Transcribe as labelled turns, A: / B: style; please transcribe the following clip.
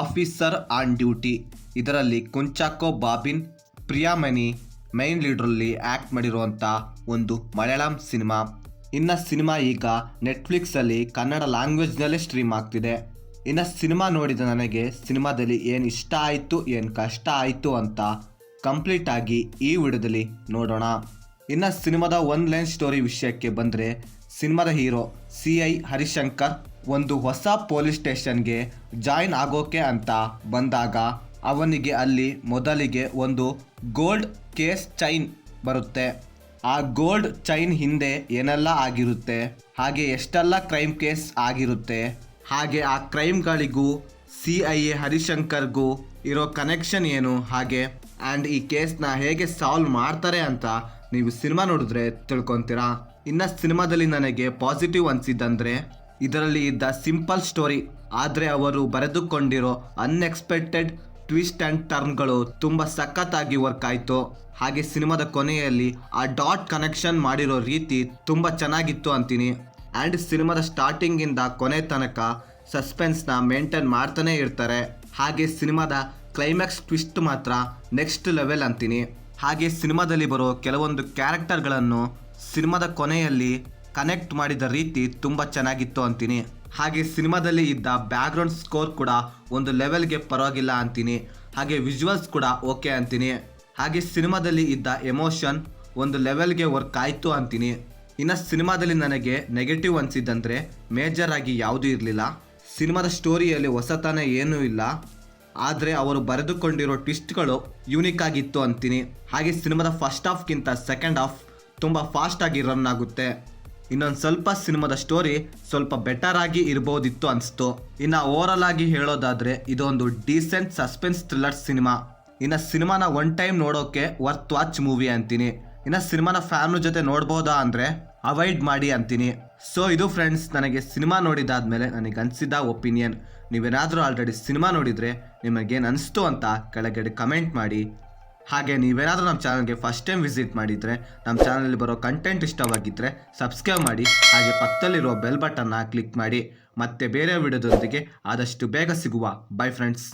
A: Officer on duty. ಇದರಲ್ಲಿ ಕುಂಚಾಕೋ bobbin Priyamani main ಲೀಡ್ರಲ್ಲಿ act ಮಾಡಿರುವಂಥ ಒಂದು ಮಲಯಾಳಂ ಸಿನಿಮಾ. ಇನ್ನು ಸಿನಿಮಾ ಈಗ ನೆಟ್ಫ್ಲಿಕ್ಸಲ್ಲಿ ಕನ್ನಡ ಲ್ಯಾಂಗ್ವೇಜ್ನಲ್ಲೇ ಸ್ಟ್ರೀಮ್ ಆಗ್ತಿದೆ. ಇನ್ನು ಸಿನಿಮಾ ನೋಡಿದ ನನಗೆ ಸಿನಿಮಾದಲ್ಲಿ ಏನು ಇಷ್ಟ ಆಯಿತು ಏನು ಕಷ್ಟ ಆಯಿತು ಅಂತ ಕಂಪ್ಲೀಟಾಗಿ ಈ ವಿಡಿಯೋದಲ್ಲಿ ನೋಡೋಣ. ಇನ್ನು ಸಿನಿಮಾದ ಒನ್ ಲೈನ್ ಸ್ಟೋರಿ ವಿಷಯಕ್ಕೆ ಬಂದರೆ, ಸಿನಿಮಾದ ಹೀರೋ CI ಹರಿಶಂಕರ್ ಒಂದು ಹೊಸ ಪೊಲೀಸ್ ಸ್ಟೇಷನ್ಗೆ ಜಾಯಿನ್ ಆಗೋಕೆ ಅಂತ ಬಂದಾಗ ಅವನಿಗೆ ಅಲ್ಲಿ ಮೊದಲಿಗೆ ಒಂದು ಗೋಲ್ಡ್ ಕೇಸ್ ಚೈನ್ ಬರುತ್ತೆ. ಆ ಗೋಲ್ಡ್ ಚೈನ್ ಹಿಂದೆ ಏನೆಲ್ಲ ಆಗಿರುತ್ತೆ, ಹಾಗೆ ಎಷ್ಟೆಲ್ಲ ಕ್ರೈಮ್ ಕೇಸ್ ಆಗಿರುತ್ತೆ, ಹಾಗೆ ಆ ಕ್ರೈಮ್ಗಳಿಗೂ CIA ಹರಿಶಂಕರ್ಗೂ ಇರೋ ಕನೆಕ್ಷನ್ ಏನು, ಹಾಗೆ ಆ್ಯಂಡ್ ಈ ಕೇಸ್ನ ಹೇಗೆ ಸಾಲ್ವ್ ಮಾಡ್ತಾರೆ ಅಂತ ನೀವು ಸಿನಿಮಾ ನೋಡಿದ್ರೆ ತಿಳ್ಕೊತೀರಾ. ಇನ್ನು ಸಿನಿಮಾದಲ್ಲಿ ನನಗೆ ಪಾಸಿಟಿವ್ ಅನಿಸಿದ್ದಂದರೆ, ಇದರಲ್ಲಿ ಇದ್ದ ಸಿಂಪಲ್ ಸ್ಟೋರಿ ಆದರೆ ಅವರು ಬರೆದುಕೊಂಡಿರೋ ಅನ್ಎಕ್ಸ್ಪೆಕ್ಟೆಡ್ ಟ್ವಿಸ್ಟ್ ಆ್ಯಂಡ್ ಟರ್ನ್ಗಳು ತುಂಬ ಸಖತ್ತಾಗಿ ವರ್ಕ್ ಆಯಿತು. ಹಾಗೆ ಸಿನಿಮಾದ ಕೊನೆಯಲ್ಲಿ ಆ ಡಾಟ್ ಕನೆಕ್ಷನ್ ಮಾಡಿರೋ ರೀತಿ ತುಂಬ ಚೆನ್ನಾಗಿತ್ತು ಅಂತೀನಿ. ಆ್ಯಂಡ್ ಸಿನಿಮಾದ ಸ್ಟಾರ್ಟಿಂಗಿಂದ ಕೊನೆ ತನಕ ಸಸ್ಪೆನ್ಸ್ನ ಮೇಂಟೈನ್ ಮಾಡ್ತಾನೆ ಇರ್ತಾರೆ. ಹಾಗೆ ಸಿನಿಮಾದ ಕ್ಲೈಮ್ಯಾಕ್ಸ್ ಟ್ವಿಸ್ಟ್ ಮಾತ್ರ ನೆಕ್ಸ್ಟ್ ಲೆವೆಲ್ ಅಂತೀನಿ. ಹಾಗೆ ಸಿನಿಮಾದಲ್ಲಿ ಬರೋ ಕೆಲವೊಂದು ಕ್ಯಾರೆಕ್ಟರ್ಗಳನ್ನು ಸಿನಿಮಾದ ಕೊನೆಯಲ್ಲಿ ಕನೆಕ್ಟ್ ಮಾಡಿದ ರೀತಿ ತುಂಬ ಚೆನ್ನಾಗಿತ್ತು ಅಂತೀನಿ. ಹಾಗೆ ಸಿನಿಮಾದಲ್ಲಿ ಇದ್ದ ಬ್ಯಾಕ್ಗ್ರೌಂಡ್ ಸ್ಕೋರ್ ಕೂಡ ಒಂದು ಲೆವೆಲ್ಗೆ ಪರವಾಗಿಲ್ಲ ಅಂತೀನಿ. ಹಾಗೆ ವಿಜುವಲ್ಸ್ ಕೂಡ ಓಕೆ ಅಂತೀನಿ. ಹಾಗೆ ಸಿನಿಮಾದಲ್ಲಿ ಇದ್ದ ಎಮೋಷನ್ ಒಂದು ಲೆವೆಲ್ಗೆ ವರ್ಕ್ ಆಯಿತು ಅಂತೀನಿ. ಇನ್ನು ಸಿನಿಮಾದಲ್ಲಿ ನನಗೆ ನೆಗೆಟಿವ್ ಅನಿಸಿದ್ದಂದರೆ ಮೇಜರ್ ಆಗಿ ಯಾವುದೂ ಇರಲಿಲ್ಲ. ಸಿನಿಮಾದ ಸ್ಟೋರಿಯಲ್ಲಿ ಹೊಸತನ ಏನೂ ಇಲ್ಲ, ಆದರೆ ಅವರು ಬರೆದುಕೊಂಡಿರೋ ಟ್ವಿಸ್ಟ್ಗಳು ಯೂನಿಕ್ ಆಗಿತ್ತು ಅಂತೀನಿ. ಹಾಗೆ ಸಿನಿಮಾದ ಫಸ್ಟ್ ಹಾಫ್ಗಿಂತ ಸೆಕೆಂಡ್ ಹಾಫ್ ತುಂಬ ಫಾಸ್ಟಾಗಿ ರನ್ ಆಗುತ್ತೆ. ಇನ್ನೊಂದು ಸ್ವಲ್ಪ ಸಿನಿಮಾದ ಸ್ಟೋರಿ ಸ್ವಲ್ಪ ಬೆಟರ್ ಆಗಿ ಇರ್ಬೋದಿತ್ತು ಅನಿಸ್ತು. ಇನ್ನು ಓವರಾಲ್ ಆಗಿ ಹೇಳೋದಾದರೆ ಇದೊಂದು ಡೀಸೆಂಟ್ ಸಸ್ಪೆನ್ಸ್ ಥ್ರಿಲ್ಲರ್ ಸಿನಿಮಾ. ಇನ್ನು ಸಿನಿಮಾನ ಒನ್ ಟೈಮ್ ನೋಡೋಕೆ ವರ್ತ್ ವಾಚ್ ಮೂವಿ ಅಂತೀನಿ. ಇನ್ನು ಸಿನಿಮಾನ ಫ್ಯಾಮಿಲಿ ಜೊತೆ ನೋಡ್ಬೋದಾ ಅಂದರೆ ಅವಾಯ್ಡ್ ಮಾಡಿ ಅಂತೀನಿ. ಸೊ ಇದು ಫ್ರೆಂಡ್ಸ್, ನನಗೆ ಸಿನಿಮಾ ನೋಡಿದಾದ್ಮೇಲೆ ನನಗೆ ಅನಿಸಿದ ಒಪಿನಿಯನ್. ನೀವೇನಾದರೂ ಆಲ್ರೆಡಿ ಸಿನಿಮಾ ನೋಡಿದರೆ ನಿಮಗೇನು ಅನಿಸ್ತು ಅಂತ ಕೆಳಗಡೆ ಕಮೆಂಟ್ ಮಾಡಿ. ಹಾಗೆ ನೀವೇನಾದರೂ ನಮ್ಮ ಚಾನಲ್ಗೆ ಫಸ್ಟ್ ಟೈಮ್ ವಿಸಿಟ್ ಮಾಡಿದರೆ ನಮ್ಮ ಚಾನಲಲ್ಲಿ ಬರೋ ಕಂಟೆಂಟ್ ಇಷ್ಟವಾಗಿದ್ದರೆ ಸಬ್ಸ್ಕ್ರೈಬ್ ಮಾಡಿ. ಹಾಗೆ ಪಕ್ಕದಲ್ಲಿರೋ ಬೆಲ್ ಬಟನ್ನ ಕ್ಲಿಕ್ ಮಾಡಿ. ಮತ್ತೆ ಬೇರೆ ವಿಡಿಯೋದೊಂದಿಗೆ ಆದಷ್ಟು ಬೇಗ ಸಿಗುವ. By friends.